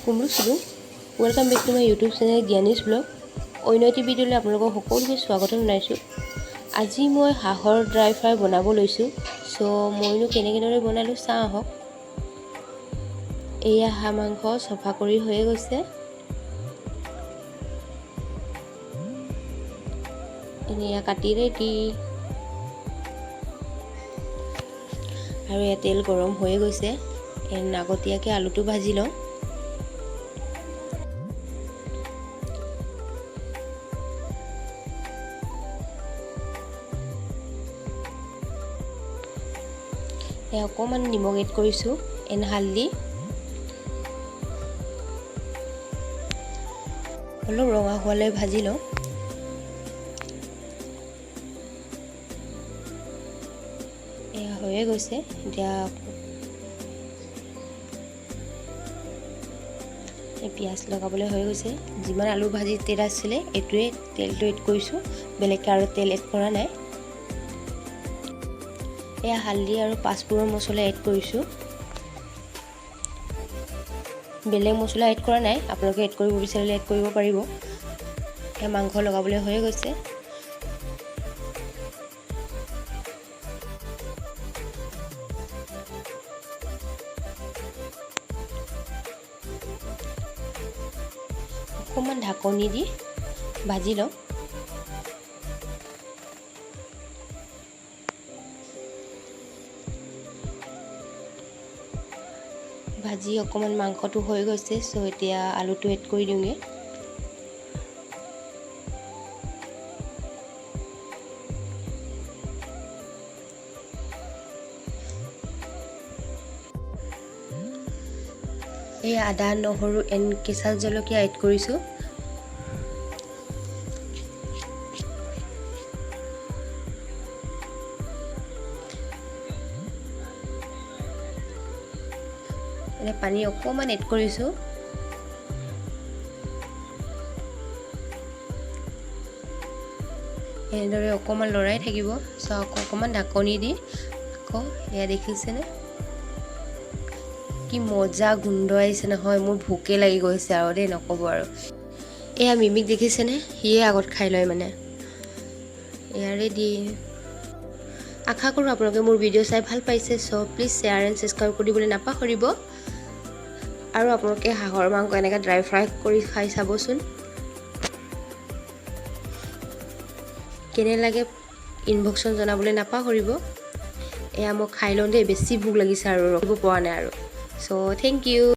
কুমলো welcome back to my YouTube channel Gyani'svlog অন্য এটি ভিডিঅ'লৈ আপোনালোকক সকলোকে স্বাগতম জনাইছোঁ। আজি মই হাঁহৰ ড্ৰাই ফ্ৰাই বনাব লৈছোঁ। সো মইনো কেনেকৈ বনালোঁ চাওঁ আহক। এয়া হাঁহ মাংস চফা কৰি হৈ গৈছে। এয়া কাটি ৰেডি আৰু এয়া তেল গৰম হৈ গৈছে। আগতীয়াকৈ আলুটো ভাজি লওঁ। অকণমান নিমখ এড কৰিছোঁ, হালধি অলপ ৰঙা হোৱালৈ ভাজি লওঁ। এয়া হৈয়ে গৈছে। এতিয়া পিঁয়াজ লগাবলৈ হৈ গৈছে। যিমান আলু ভাজি তেল আছিলে এইটোৱে তেলটো এড কৰিছোঁ, বেলেগকৈ আৰু তেল এড কৰা নাই। এয়া হালধি আৰু পাঁচফোৰণ মছলা এড কৰিছোঁ। বেলেগ মছলা এড কৰা নাই, আপোনালোকে এড কৰিব বিচাৰিলে এড কৰিব পাৰিব। এয়া মাংস লগাবলৈ হৈ গৈছে। অকণমান ঢাকনি দি ভাজি লওঁ। ভাজি অকণমান মাংসটো হৈ গৈছে। সো এতিয়া আলুটো এড কৰি দিওঁগৈ। এই আদা নহৰু কেঁচা জলকীয়া এড কৰিছোঁ। পানী অকণমান এড কৰিছোঁ। এনেদৰে অকণমান লৰাই থাকিব। অকণমান ঢাকনি দি আকৌ এয়া দেখিছেনে কি মজা গোন্ধ আহিছে নহয়। মোৰ ভোকে লাগি গৈছে আৰু দেই, নক'ব আৰু। এয়া মিমিক দেখিছেনে, সিয়ে আগত খাই লয় মানে। এয়া ৰেডি। আশা কৰোঁ আপোনালোকে মোৰ ভিডিঅ' চাই ভাল পাইছে। চ' প্লিজ শ্বেয়াৰ এণ্ড ছাবস্ক্ৰাইব কৰি দিবলৈ নাপাহৰিব। আৰু আপোনালোকে হাঁহৰ মাংস এনেকৈ ড্ৰাই ফ্ৰাই কৰি খাই চাবচোন, কেনে লাগে ইনবক্সত জনাবলৈ নাপাহৰিব। এয়া মই খাই লওঁ দেই, বেছি ভোক লাগিছে আৰু ৰখিব পৰা নাই আৰু। চ' থেংক ইউ।